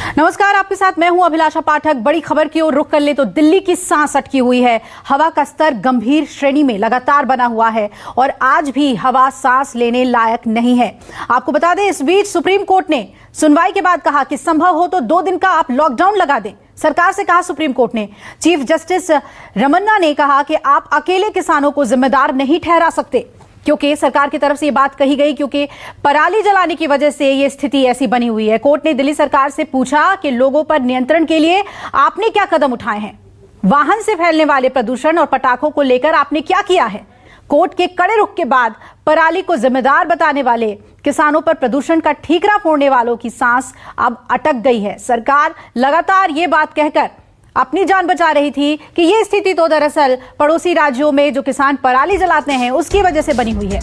नमस्कार, आपके साथ मैं हूं अभिलाषा पाठक। बड़ी खबर की ओर रुख कर ले तो दिल्ली की सांस अटकी हुई है। हवा का स्तर गंभीर श्रेणी में लगातार बना हुआ है और आज भी हवा सांस लेने लायक नहीं है। आपको बता दें, इस बीच सुप्रीम कोर्ट ने सुनवाई के बाद कहा कि संभव हो तो 2 दिन का आप लॉकडाउन लगा दें। सरकार से कहा सुप्रीम कोर्ट ने। चीफ जस्टिस रमन्ना ने कहा कि आप अकेले किसानों को जिम्मेदार नहीं ठहरा सकते, क्योंकि सरकार की तरफ से ये बात कही गई क्योंकि पराली जलाने की वजह से ये स्थिति ऐसी बनी हुई है। कोर्ट ने दिल्ली सरकार से पूछा कि लोगों पर नियंत्रण के लिए आपने क्या कदम उठाए हैं, वाहन से फैलने वाले प्रदूषण और पटाखों को लेकर आपने क्या किया है। कोर्ट के कड़े रुख के बाद पराली को जिम्मेदार बताने वाले किसानों पर प्रदूषण का ठीकरा फोड़ने वालों की सांस अब अटक गई है। सरकार लगातार ये बात कहकर अपनी जान बचा रही थी कि यह स्थिति तो दरअसल पड़ोसी राज्यों में जो किसान पराली जलाते हैं उसकी वजह से बनी हुई है।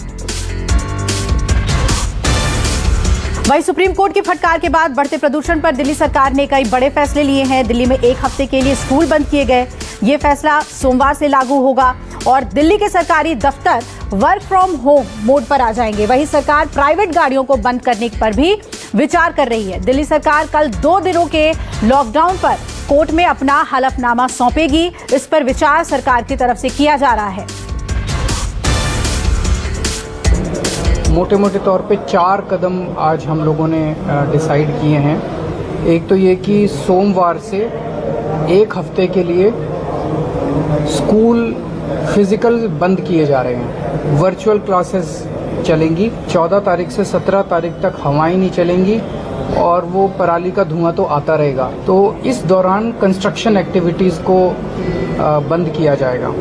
वहीं सुप्रीम कोर्ट की फटकार के बाद बढ़ते प्रदूषण पर दिल्ली सरकार ने कई बड़े फैसले लिए हैं। दिल्ली में 1 हफ्ते के लिए स्कूल बंद किए गए। ये फैसला सोमवार से लागू होगा और दिल्ली के सरकारी दफ्तर वर्क फ्रॉम होम मोड पर आ जाएंगे। वहीं सरकार प्राइवेट गाड़ियों को बंद करने पर भी विचार कर रही है। दिल्ली सरकार कल 2 दिनों के लॉकडाउन पर कोर्ट में अपना हलफनामा सौंपेगी। इस पर विचार सरकार की तरफ से किया जा रहा है। मोटे मोटे तौर पे 4 कदम आज हम लोगों ने डिसाइड किए हैं। एक तो ये कि सोमवार से 1 हफ्ते के लिए स्कूल फिजिकल बंद किए जा रहे हैं। वर्चुअल क्लासेस चलेंगी। 14 तारीख से 17 तारीख तक हवाएं नहीं चलेंगी और वो पराली का धुआं तो आता रहेगा। तो इस दौरान कंस्ट्रक्शन एक्टिविटीज़ को बंद किया जाएगा।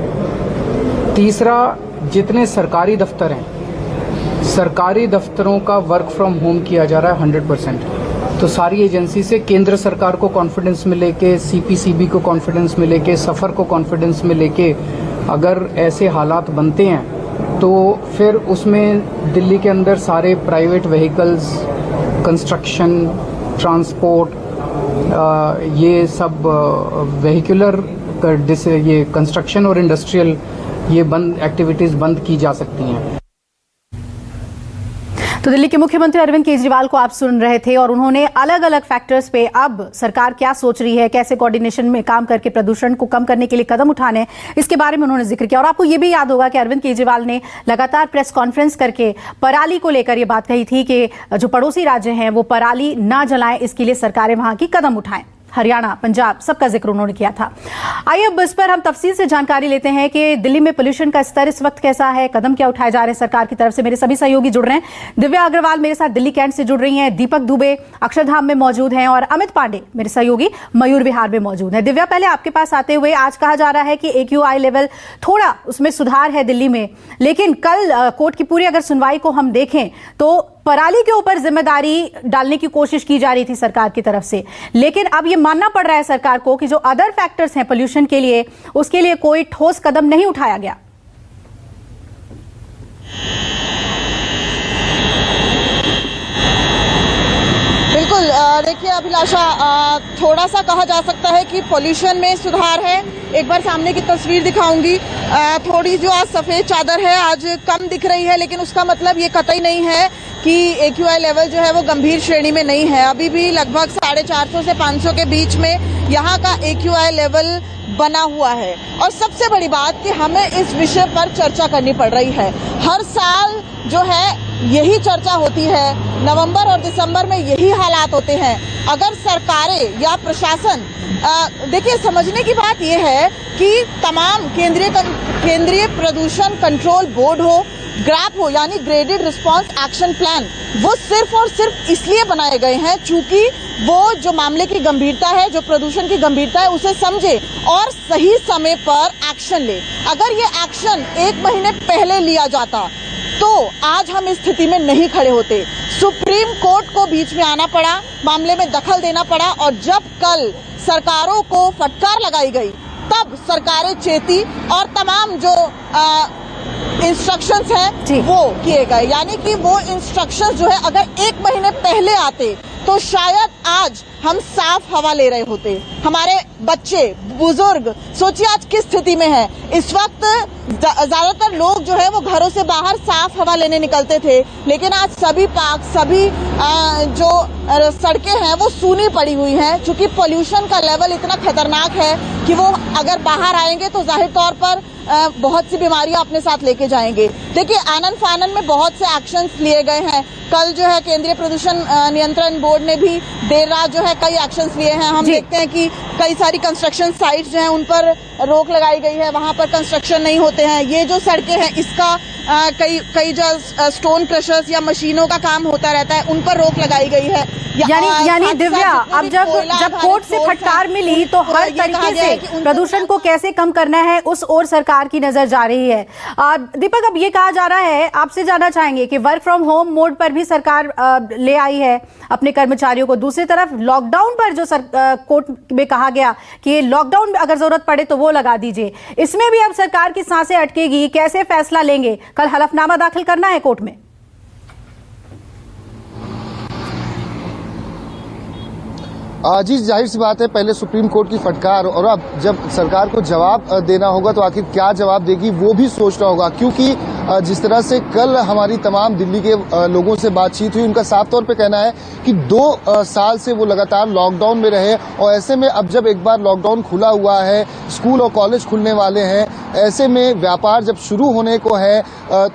तीसरा, जितने सरकारी दफ्तर हैं, सरकारी दफ्तरों का वर्क फ्रॉम होम किया जा रहा है 100%। तो सारी एजेंसी से केंद्र सरकार को कॉन्फिडेंस में लेके, सीपीसीबी को कॉन्फिडेंस में लेके, सफ़र को कॉन्फिडेंस में लेके अगर ऐसे हालात बनते हैं तो फिर उसमें दिल्ली के अंदर सारे प्राइवेट व्हीकल्स, कंस्ट्रक्शन, ट्रांसपोर्ट, ये सब व्हीकुलर ये कंस्ट्रक्शन और इंडस्ट्रियल ये एक्टिविटीज़ बंद की जा सकती हैं। तो दिल्ली के मुख्यमंत्री अरविंद केजरीवाल को आप सुन रहे थे और उन्होंने अलग अलग फैक्टर्स पे अब सरकार क्या सोच रही है, कैसे कोऑर्डिनेशन में काम करके प्रदूषण को कम करने के लिए कदम उठाने, इसके बारे में उन्होंने जिक्र किया। और आपको ये भी याद होगा कि अरविंद केजरीवाल ने लगातार प्रेस कॉन्फ्रेंस करके पराली को लेकर ये बात कही थी कि जो पड़ोसी राज्य हैं वो पराली ना जलाएं, इसके लिए सरकारें वहां की कदम उठाएं। हरियाणा, पंजाब, सबका जिक्र उन्होंने किया था। आइए अब इस पर हम तफसील से जानकारी लेते हैं कि दिल्ली में पोल्यूशन का स्तर इस वक्त कैसा है, कदम क्या उठाए जा रहे हैं सरकार की तरफ से। मेरे सभी सहयोगी जुड़ रहे हैं। दिव्या अग्रवाल मेरे साथ दिल्ली कैंट से जुड़ रही हैं, दीपक दुबे अक्षरधाम में मौजूद हैं और अमित पांडे मेरे सहयोगी मयूर विहार में मौजूद हैं। दिव्या, पहले आपके पास आते हुए, आज कहा जा रहा है कि AQI लेवल थोड़ा उसमें सुधार है दिल्ली में, लेकिन कल कोर्ट की पूरी अगर सुनवाई को हम देखें तो पराली के ऊपर जिम्मेदारी डालने की कोशिश की जा रही थी सरकार की तरफ से, लेकिन अब यह मानना पड़ रहा है सरकार को कि जो अदर फैक्टर्स हैं पोल्यूशन के लिए, उसके लिए कोई ठोस कदम नहीं उठाया गया। बिल्कुल, देखिए अभिलाषा, थोड़ा सा कहा जा सकता है कि पोल्यूशन में सुधार है। एक बार सामने की तस्वीर दिखाऊंगी। थोड़ी जो आज सफेद चादर है आज कम दिख रही है, लेकिन उसका मतलब ये कतई नहीं है कि AQI लेवल जो है वो गंभीर श्रेणी में नहीं है। अभी भी लगभग 450 से 500 के बीच में यहाँ का AQI लेवल बना हुआ है। और सबसे बड़ी बात कि हमें इस विषय पर चर्चा करनी पड़ रही है। हर साल जो है यही चर्चा होती है, नवंबर और दिसंबर में यही हालात होते हैं। अगर सरकारें या प्रशासन, देखिए समझने की बात यह है कि तमाम केंद्रीय प्रदूषण कंट्रोल बोर्ड हो, ग्रैप हो यानी ग्रेडेड रिस्पांस एक्शन प्लान, वो सिर्फ और सिर्फ इसलिए बनाए गए हैं चूंकि वो जो मामले की गंभीरता है, जो प्रदूषण की गंभीरता है, उसे समझे और सही समय पर एक्शन ले। अगर ये एक्शन 1 महीने पहले लिया जाता तो आज हम इस स्थिति में नहीं खड़े होते। सुप्रीम कोर्ट को बीच में आना पड़ा, मामले में दखल देना पड़ा और जब कल सरकारों को फटकार लगाई गई तब सरकारें चेती और तमाम जो इंस्ट्रक्शंस हैं वो किए गए। यानी कि वो इंस्ट्रक्शंस जो है अगर 1 महीने पहले आते तो शायद आज हम साफ हवा ले रहे होते। हमारे बच्चे बुजुर्ग सोचिए आज किस स्थिति में है। इस वक्त ज्यादातर लोग जो है वो घरों से बाहर साफ हवा लेने निकलते थे, लेकिन आज सभी पार्क, सभी जो सड़कें हैं वो सूनी पड़ी हुई हैं, क्योंकि पोल्यूशन का लेवल इतना खतरनाक है कि वो अगर बाहर आएंगे तो जाहिर तौर पर बहुत सी बीमारियां अपने साथ लेके जाएंगे। देखिए, आनन फानन में बहुत से एक्शंस लिए गए हैं। कल जो है केंद्रीय प्रदूषण नियंत्रण बोर्ड ने भी देर रात जो है कई एक्शंस लिए हैं। हम देखते हैं कि कई सारी कंस्ट्रक्शन साइट्स जो हैं उन पर रोक लगाई गई है, वहां पर कंस्ट्रक्शन नहीं होते हैं। ये जो सड़कें हैं इसका कई जो स्टोन क्रशर्स या मशीनों का काम होता रहता है उन पर रोक लगाई गई है। यानी दिव्या, अब जब कोर्ट से फटकार मिली तो हर तरीके से प्रदूषण को कैसे कम करना है उस ओर सरकार की नजर जा रही है। दीपक, अब ये कहा जा रहा है, आपसे जानना चाहेंगे कि वर्क फ्रॉम होम मोड पर भी सरकार ले आई है अपने कर्मचारियों को। दूसरी तरफ लॉकडाउन पर जो कोर्ट में कहा गया कि लॉकडाउन अगर जरूरत पड़े तो वो लगा दीजिए, इसमें भी अब सरकार की सांसें अटकेगी। कैसे फैसला लेंगे? कल हलफनामा दाखिल करना है कोर्ट में। जी, जाहिर सी बात है, पहले सुप्रीम कोर्ट की फटकार और अब जब सरकार को जवाब देना होगा तो आखिर क्या जवाब देगी वो भी सोचना होगा। क्योंकि जिस तरह से कल हमारी तमाम दिल्ली के लोगों से बातचीत हुई, उनका साफ तौर पे कहना है कि 2 साल से वो लगातार लॉकडाउन में रहे और ऐसे में अब जब एक बार लॉकडाउन खुला हुआ है, स्कूल और कॉलेज खुलने वाले हैं, ऐसे में व्यापार जब शुरू होने को है,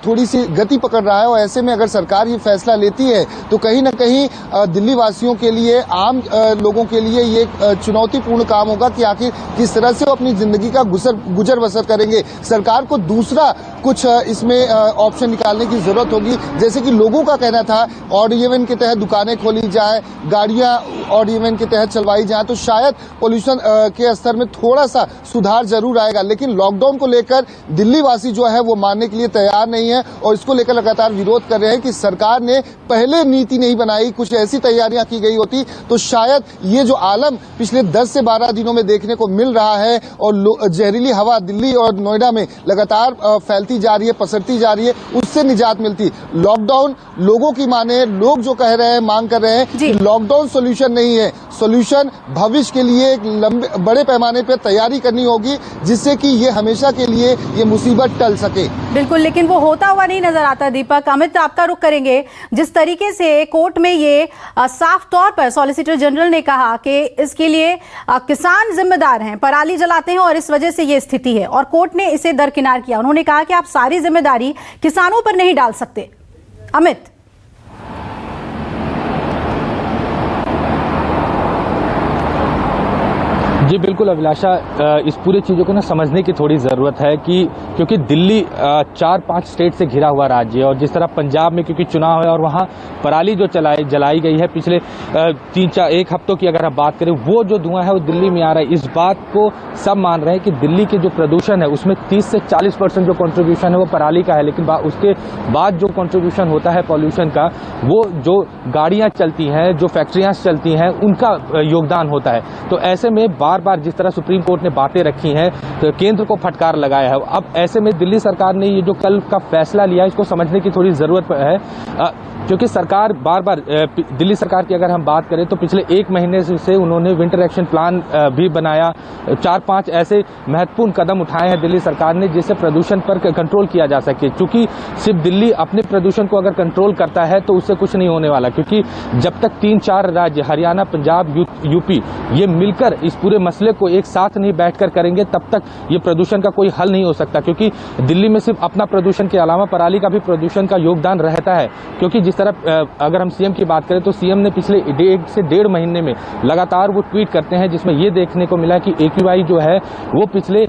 थोड़ी सी गति पकड़ रहा है और ऐसे में अगर सरकार ये फैसला लेती है तो कहीं ना कहीं दिल्ली वासियों के लिए, आम लोगों के लिए ये चुनौतीपूर्ण काम होगा कि आखिर किस तरह से वो अपनी जिंदगी का गुजर बसर करेंगे। सरकार को दूसरा कुछ इसमें ऑप्शन निकालने की जरूरत होगी। जैसे कि लोगों का कहना था ऑड इवन के तहत दुकानें खोली जाए, गाड़ियां ऑड इवन के तहत चलवाई जाए तो शायद पोल्यूशन के स्तर में थोड़ा सा सुधार जरूर आएगा। लेकिन लॉकडाउन को लेकर दिल्ली वासी जो है वो मानने के लिए तैयार नहीं है और इसको लेकर लगातार विरोध कर रहे हैं कि सरकार ने पहले नीति नहीं बनाई, कुछ ऐसी तैयारियां की गई होती तो शायद ये जो आलम पिछले 10 से 12 दिनों में देखने को मिल रहा है और जहरीली हवा दिल्ली और नोएडा में लगातार फैलती जा रही है, पसरती जा रही है, उससे निजात मिलती। लॉकडाउन लोगों की माने, लोग जो कह रहे हैं, मांग कर रहे हैं कि लॉकडाउन सोल्यूशन नहीं है। सोल्यूशन भविष्य के लिए एक बड़े पैमाने पर तैयारी करनी होगी जिससे कि ये हमेशा के लिए ये मुसीबत टल सके। बिल्कुल, लेकिन वो होता हुआ नहीं नजर आता। दीपक, अमित आपका रुख करेंगे। जिस तरीके से कोर्ट में ये साफ तौर पर सॉलिसिटर जनरल ने कहा कि इसके लिए किसान जिम्मेदार हैं, पराली जलाते हैं और इस वजह से ये स्थिति है, और कोर्ट ने इसे दरकिनार किया। उन्होंने कहा कि आप सारी जिम्मेदारी किसानों पर नहीं डाल सकते। अमित, जी बिल्कुल अभिलाषा, इस पूरी चीज़ों को ना समझने की थोड़ी ज़रूरत है कि क्योंकि दिल्ली 4-5 स्टेट से घिरा हुआ राज्य है और जिस तरह पंजाब में क्योंकि चुनाव है और वहाँ पराली जो जलाई गई है पिछले 3-4 हफ्तों की अगर हम बात करें, वो जो धुआं है वो दिल्ली में आ रहा है। इस बात को सब मान रहे हैं कि दिल्ली के जो प्रदूषण है उसमें 30 से 40% जो कॉन्ट्रीब्यूशन है वो पराली का है, लेकिन उसके बाद जो कॉन्ट्रीब्यूशन होता है पॉल्यूशन का वो जो गाड़ियाँ चलती हैं, जो फैक्ट्रियाँ चलती हैं, उनका योगदान होता है। तो ऐसे में बार जिस तरह सुप्रीम कोर्ट ने बातें रखी हैं तो केंद्र को फटकार लगाया है। अब ऐसे में दिल्ली सरकार ने ये जो कल का फैसला लिया इसको समझने की थोड़ी जरूरत है, क्योंकि सरकार बार दिल्ली सरकार की अगर हम बात करें तो पिछले 1 महीने से उन्होंने विंटर एक्शन प्लान भी बनाया। 4-5 ऐसे महत्वपूर्ण कदम उठाए हैं दिल्ली सरकार ने जिससे प्रदूषण पर कंट्रोल किया जा सके। क्योंकि सिर्फ दिल्ली अपने प्रदूषण को अगर कंट्रोल करता है तो उससे कुछ नहीं होने वाला, क्योंकि जब तक 3-4 राज्य हरियाणा, पंजाब, यूपी ये मिलकर इस पूरे मसले को एक साथ नहीं बैठकर करेंगे तब तक ये प्रदूषण का कोई हल नहीं हो सकता। क्योंकि दिल्ली में सिर्फ अपना प्रदूषण के अलावा पराली का भी प्रदूषण का योगदान रहता है। क्योंकि जिस तरह अगर हम सीएम की बात करें तो सीएम ने पिछले 1 से 1.5 महीने में लगातार वो ट्वीट करते हैं जिसमें ये देखने को मिला कि AQI जो है वो पिछले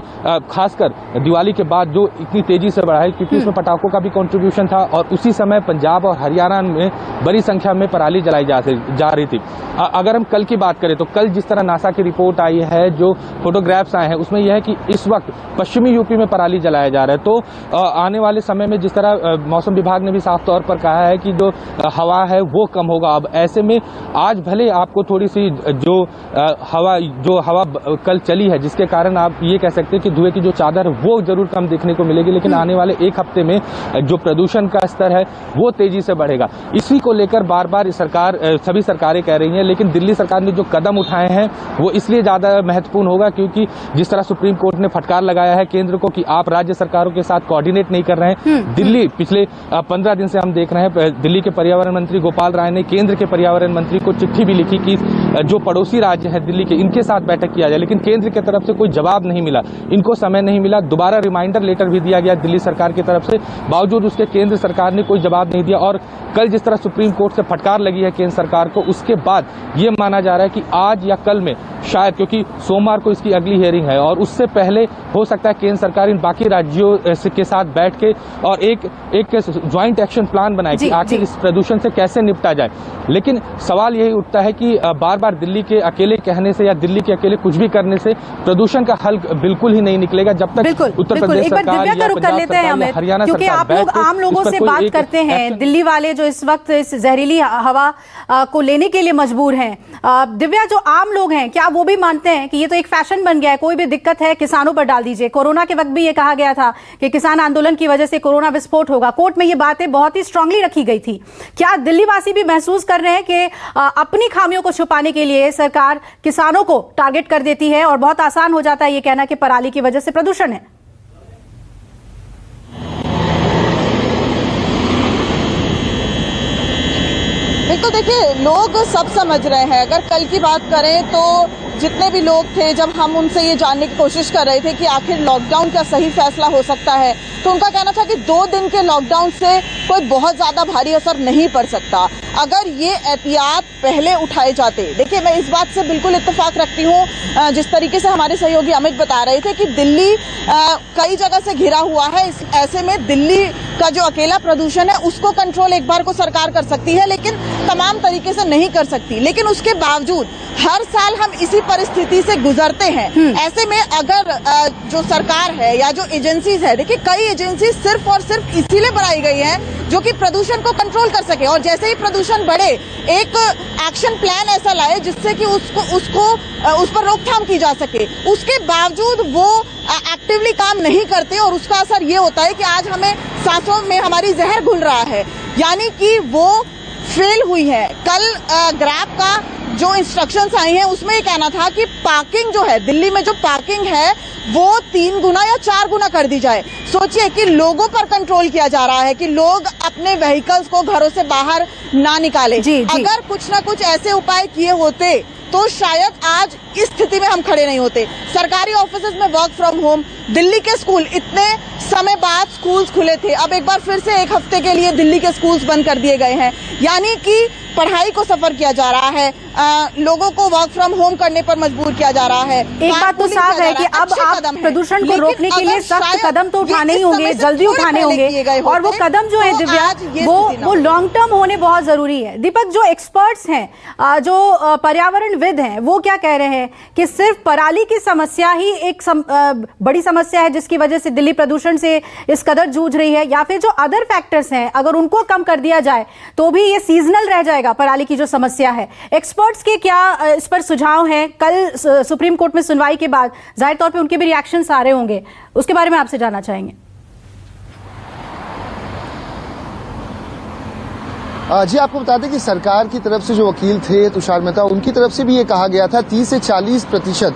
खासकर दिवाली के बाद जो इतनी तेजी से बढ़ा है, क्योंकि उसमें पटाखों का भी कंट्रीब्यूशन था और उसी समय पंजाब और हरियाणा में बड़ी संख्या में पराली जलाई जा रही थी। अगर हम कल की बात करें तो कल जिस तरह नासा की रिपोर्ट आई है, जो फोटोग्राफ्स आए हैं, उसमें यह है कि इस वक्त पश्चिमी यूपी में पराली जलाया जा रहा है। तो आने वाले समय में जिस तरह मौसम विभाग ने भी साफ तौर पर कहा है कि जो हवा है वो कम होगा। अब ऐसे में आज भले आपको थोड़ी सी जो हवा कल चली है, जिसके कारण आप ये कह सकते हैं कि धुएं की जो चादर है वो जरूर कम देखने को मिलेगी, लेकिन आने वाले एक हफ्ते में जो प्रदूषण का स्तर है वो तेजी से बढ़ेगा। इसी को लेकर बार बार सभी सरकारें कह रही हैं, लेकिन दिल्ली सरकार ने जो कदम उठाए हैं वो इसलिए ज्यादा महत्वपूर्ण होगा क्योंकि जिस तरह सुप्रीम कोर्ट ने फटकार लगाया है केंद्र को कि आप राज्य सरकारों के साथ कोऑर्डिनेट नहीं कर रहे हैं। दिल्ली पिछले 15 दिन से हम देख रहे हैं, दिल्ली के पर्यावरण मंत्री गोपाल राय ने केंद्र के पर्यावरण मंत्री को चिट्ठी भी लिखी कि जो पड़ोसी राज्य हैं दिल्ली के, इनके साथ बैठक किया जाए, लेकिन केंद्र की तरफ से कोई जवाब नहीं मिला, इनको समय नहीं मिला। दोबारा रिमाइंडर लेटर भी दिया गया दिल्ली सरकार की तरफ से, बावजूद उसके केंद्र सरकार ने कोई जवाब नहीं दिया। और कल जिस तरह सुप्रीम कोर्ट से फटकार लगी है केंद्र सरकार को, उसके बाद ये माना जा रहा है कि आज या कल में शायद, क्योंकि सोमवार को इसकी अगली हियरिंग है और उससे पहले हो सकता है केंद्र सरकार इन बाकी राज्यों के साथ बैठ के और एक ज्वाइंट एक्शन प्लान बनाए कि आखिर इस प्रदूषण से कैसे निपटा जाए। लेकिन सवाल यही उठता है कि बार बार दिल्ली के अकेले कहने से या दिल्ली के अकेले कुछ भी करने से प्रदूषण का हल बिल्कुल ही नहीं निकलेगा जब तक उत्तर प्रदेश सरकार या पंजाब सरकार या हरियाणा सरकार, क्योंकि आप लोग आम लोगों से बात करते हैं, दिल्ली वाले जो इस वक्त इस जहरीली हवा को लेने के लिए मजबूर हैं। दिव्या, जो आम लोग हैं क्या वो भी मानते हैं कि ये तो एक फैशन बन गया है, कोई भी दिक्कत है किसानों पर डाल दीजिए? कोरोना के वक्त भी ये कहा गया था कि किसान आंदोलन की वजह से कोरोना विस्फोट होगा, कोर्ट में ये बातें बहुत ही स्ट्रांगली रखी गई थी। क्या दिल्ली वासी भी महसूस कर रहे हैं कि अपनी खामियों को छुपाने के लिए सरकार किसानों को टारगेट कर देती है और बहुत आसान हो जाता है ये कहना कि पराली की वजह से प्रदूषण है? बिल्कुल, देखिए लोग सब समझ रहे हैं। अगर कल की बात करें तो जितने भी लोग थे, जब हम उनसे ये जानने की कोशिश कर रहे थे कि आखिर लॉकडाउन का सही फैसला हो सकता है, तो उनका कहना था कि 2 दिन के लॉकडाउन से कोई बहुत ज्यादा भारी असर नहीं पड़ सकता अगर ये एहतियात पहले उठाए जाते। देखिए, मैं इस बात से बिल्कुल इत्तेफाक रखती हूँ, जिस तरीके से हमारे सहयोगी अमित बता रहे थे कि दिल्ली कई जगह से घिरा हुआ है। ऐसे में दिल्ली का जो अकेला प्रदूषण है उसको कंट्रोल एक बार को सरकार कर सकती है, लेकिन तमाम तरीके से नहीं कर सकती। लेकिन उसके बावजूद हर साल हम इसी परिस्थिति से गुजरते हैं। ऐसे में अगर जो सरकार है या जो एजेंसीज है, देखिए कई एजेंसी सिर्फ और सिर्फ इसीलिए बनाई गई हैं जो कि प्रदूषण को कंट्रोल कर सके, और जैसे ही प्रदूषण बढ़े एक एक्शन प्लान ऐसा लाए जिससे कि उस पर रोकथाम की जा सके। उसके बावजूद वो एक्टिवली काम नहीं करते और उसका असर ये होता है कि आज हमें सांसों में हमारी जहर घुल रहा है, यानी कि वो फेल हुई है। कल ग्रैब का जो इंस्ट्रक्शंस आई हैं उसमें ये कहना था कि पार्किंग जो है दिल्ली में, जो पार्किंग है वो 3 गुना या 4 गुना कर दी जाए। सोचिए कि लोगों पर कंट्रोल किया जा रहा है कि लोग अपने व्हीकल्स को घरों से बाहर ना निकालें। अगर कुछ ना कुछ ऐसे उपाय किए होते तो शायद आज इस स्थिति में हम खड़े नहीं होते। सरकारी ऑफिसेज में वर्क फ्रॉम होम, दिल्ली के स्कूल, इतने समय बाद स्कूल्स खुले थे, अब एक बार फिर से 1 हफ्ते के लिए दिल्ली के स्कूल्स बंद कर दिए गए हैं, यानी कि पढ़ाई को सफर किया जा रहा है, लोगों को वर्क फ्रॉम होम करने पर मजबूर किया जा रहा है। एक बात तो साफ है कि अब आप प्रदूषण को रोकने के लिए सख्त कदम तो उठाने ही होंगे, जल्दी उठाने होंगे, और वो कदम जो है दिव्या वो लॉन्ग टर्म होने बहुत जरूरी है। दीपक, जो एक्सपर्ट्स हैं, जो पर्यावरणविद हैं, वो क्या कह रहे हैं कि सिर्फ पराली की समस्या ही एक बड़ी समस्या है जिसकी वजह से दिल्ली प्रदूषण से इस कदर जूझ रही है, या फिर जो अदर फैक्टर्स हैं अगर उनको कम कर दिया जाए तो भी ये सीजनल रह जाएगा पराली की जो समस्या है। एक्सपर्ट्स के क्या इस पर सुझाव हैं? कल सुप्रीम कोर्ट में सुनवाई के बाद जाहिर तौर पे उनके भी रिएक्शंस आ रहे होंगे, उसके बारे में आपसे जानना चाहेंगे। जी, आपको बता दें कि सरकार की तरफ से जो वकील थे तुषार मेहता, उनकी तरफ से भी ये कहा गया था 30 से 40%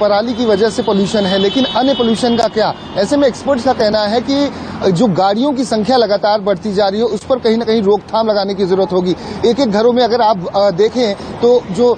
पराली की वजह से पोल्यूशन है, लेकिन अन्य पोल्यूशन का क्या? ऐसे में एक्सपर्ट्स का कहना है कि जो गाड़ियों की संख्या लगातार बढ़ती जा रही है उस पर कहीं ना कहीं रोकथाम लगाने की जरूरत होगी। एक एक घरों में अगर आप देखें तो जो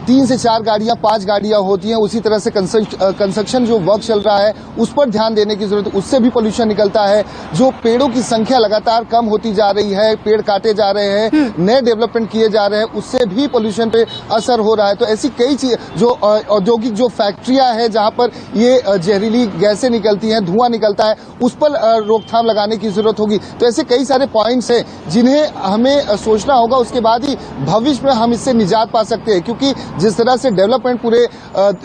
3 से 4 गाड़ियां, 5 गाड़ियां होती हैं, उसी तरह से कंस्ट्रक्शन जो वर्क चल रहा है उस पर ध्यान देने की जरूरत है, उससे भी पोल्यूशन निकलता है। जो पेड़ों की संख्या लगातार कम होती जा रही है, पेड़ काटे जा रहे हैं, नए डेवलपमेंट किए जा रहे हैं, उससे भी पोल्यूशन पे असर हो रहा है। तो ऐसी कई चीज, जो औद्योगिक जो फैक्ट्रियां हैं जहां पर ये जहरीली गैसें निकलती हैं, धुआं निकलता है, उस पर रोकथाम लगाने की जरूरत होगी। तो ऐसे कई सारे पॉइंट्स हैं जिन्हें हमें सोचना होगा, उसके बाद ही भविष्य में हम इससे निजात पा सकते हैं, क्योंकि जिस तरह से डेवलपमेंट पूरे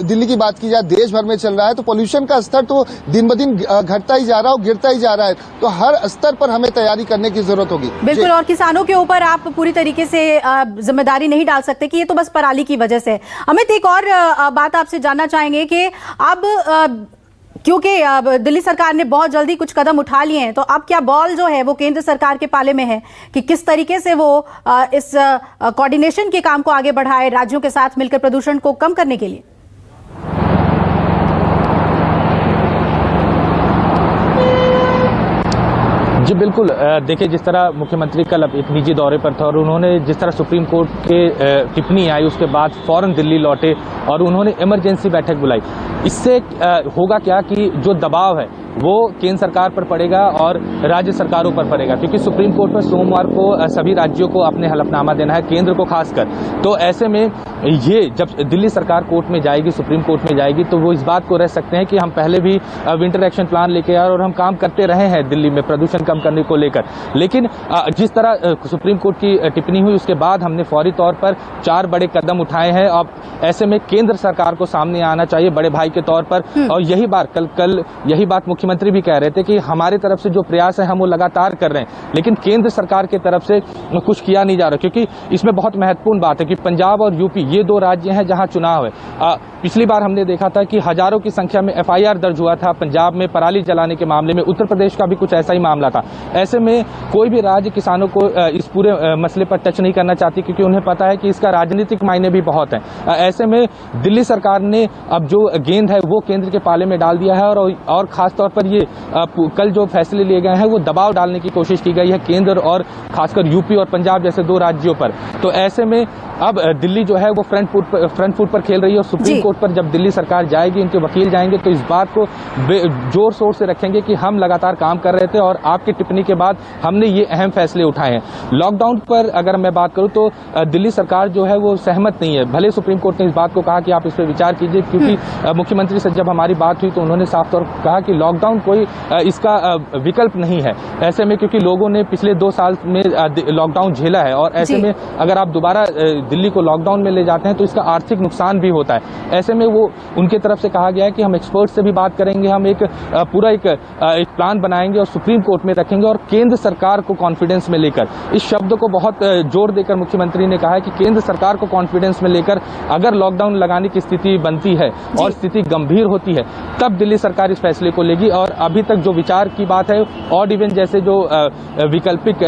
दिल्ली की बात की जाए देश भर में चल रहा है, तो पॉल्यूशन का स्तर तो दिन ब दिन घटता ही जा रहा है और गिरता ही जा रहा है। तो हर स्तर पर हमें तैयारी करने की जरूरत होगी। बिल्कुल, और किसानों के ऊपर आप पूरी तरीके से जिम्मेदारी नहीं डाल सकते कि ये तो बस पराली की वजह से। अमित, एक और बात आपसे जानना चाहेंगे कि अब क्योंकि दिल्ली सरकार ने बहुत जल्दी कुछ कदम उठा लिए हैं, तो अब क्या बॉल जो है वो केंद्र सरकार के पाले में है कि किस तरीके से वो इस कोऑर्डिनेशन के काम को आगे बढ़ाए राज्यों के साथ मिलकर प्रदूषण को कम करने के लिए? जी बिल्कुल, देखिए जिस तरह मुख्यमंत्री कल एक निजी दौरे पर थे और उन्होंने जिस तरह सुप्रीम कोर्ट के टिप्पणी आई उसके बाद फौरन दिल्ली लौटे और उन्होंने इमरजेंसी बैठक बुलाई। इससे होगा क्या कि जो दबाव है वो केंद्र सरकार पर पड़ेगा और राज्य सरकारों पर पड़ेगा, क्योंकि सुप्रीम कोर्ट में सोमवार को सभी राज्यों को अपने हलफनामा देना है, केंद्र को खासकर। तो ऐसे में ये जब दिल्ली सरकार कोर्ट में जाएगी, सुप्रीम कोर्ट में जाएगी, तो वो इस बात को रह सकते हैं कि हम पहले भी विंटर एक्शन प्लान लेके आए और हम काम करते रहे हैं दिल्ली में प्रदूषण कम करने को लेकर। लेकिन जिस तरह सुप्रीम कोर्ट की टिप्पणी हुई उसके बाद हमने फौरी तौर पर 4 बड़े कदम उठाए हैं। अब ऐसे में केंद्र सरकार को सामने आना चाहिए बड़े भाई के तौर पर। और यही बात कल यही बात मुख्यमंत्री भी कह रहे थे कि हमारी तरफ से जो प्रयास है हम वो लगातार कर रहे हैं, लेकिन केंद्र सरकार की तरफ से कुछ किया नहीं जा रहा, क्योंकि इसमें बहुत महत्वपूर्ण बात है कि पंजाब और यूपी ये 2 राज्य हैं जहां चुनाव है। पिछली बार हमने देखा था कि हजारों की संख्या में FIR दर्ज हुआ था पंजाब में पराली जलाने के मामले में। उत्तर प्रदेश का भी कुछ ऐसा ही मामला था। ऐसे में कोई भी राज्य किसानों को इस पूरे मसले पर टच नहीं करना चाहती, क्योंकि उन्हें पता है कि इसका राजनीतिक मायने भी बहुत है। ऐसे में दिल्ली सरकार ने अब जो गेंद है वो केंद्र के पाले में डाल दिया है और खासतौर पर ये कल जो फैसले लिए गए हैं वो दबाव डालने की कोशिश की गई है केंद्र और खासकर यूपी और पंजाब जैसे 2 राज्यों पर। तो ऐसे में अब दिल्ली जो है वो फ्रंट फुट पर खेल रही है और सुप्रीम कोर्ट पर जब दिल्ली सरकार जाएगी, उनके वकील जाएंगे, तो इस बात को जोर शोर से रखेंगे कि हम लगातार काम कर रहे थे और आपकी टिप्पणी के बाद हमने ये अहम फैसले उठाए हैं। लॉकडाउन पर अगर मैं बात करूं तो दिल्ली सरकार जो है वो सहमत नहीं है। भले सुप्रीम कोर्ट ने इस बात को कहा कि आप इस पर विचार कीजिए, क्योंकि मुख्यमंत्री से जब हमारी बात हुई तो उन्होंने साफ तौर पर कहा कि लॉकडाउन कोई इसका विकल्प नहीं है। ऐसे में क्योंकि लोगों ने पिछले 2 साल में लॉकडाउन झेला है और ऐसे में अगर आप दोबारा दिल्ली को लॉकडाउन में ले जाते हैं तो इसका आर्थिक नुकसान भी होता है। ऐसे में वो उनके तरफ से कहा गया है कि हम एक्सपर्ट से भी बात करेंगे, हम एक प्लान बनाएंगे और सुप्रीम कोर्ट में रखेंगे और केंद्र सरकार को कॉन्फिडेंस में लेकर, इस शब्द को बहुत जोर देकर मुख्यमंत्री ने कहा है कि केंद्र सरकार को कॉन्फिडेंस में लेकर अगर लॉकडाउन लगाने की स्थिति बनती है और स्थिति गंभीर होती है तब दिल्ली सरकार इस फैसले को लेगी। और अभी तक जो विचार की बात है, ऑड इवन जैसे जो वैकल्पिक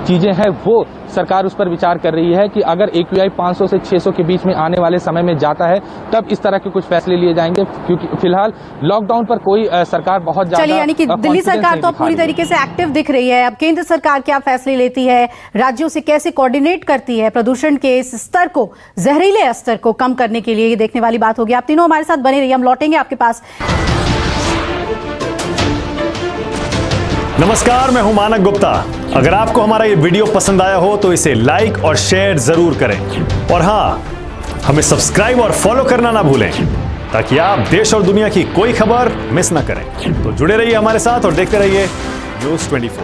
चीजें हैं वो सरकार उस पर विचार कर रही है कि अगर AQI 500 से 600 के बीच में आने वाले समय में जाता है तब इस तरह के कुछ फैसले लिए जाएंगे, क्योंकि फिलहाल लॉकडाउन पर कोई सरकार बहुत ज्यादा। चलिए, यानी कि दिल्ली सरकार तो पूरी तरीके से एक्टिव दिख रही है। अब केंद्र सरकार क्या फैसले लेती है, राज्यों से कैसे कोऑर्डिनेट करती है प्रदूषण के इस स्तर को, जहरीले स्तर को कम करने के लिए, ये देखने वाली बात होगी। आप तीनों हमारे साथ बने रहिए, हम लौटेंगे आपके पास। नमस्कार, मैं हूं मानक गुप्ता। अगर आपको हमारा ये वीडियो पसंद आया हो तो इसे लाइक और शेयर जरूर करें और हां, हमें सब्सक्राइब और फॉलो करना ना भूलें ताकि आप देश और दुनिया की कोई खबर मिस ना करें। तो जुड़े रहिए हमारे साथ और देखते रहिए न्यूज़ 24।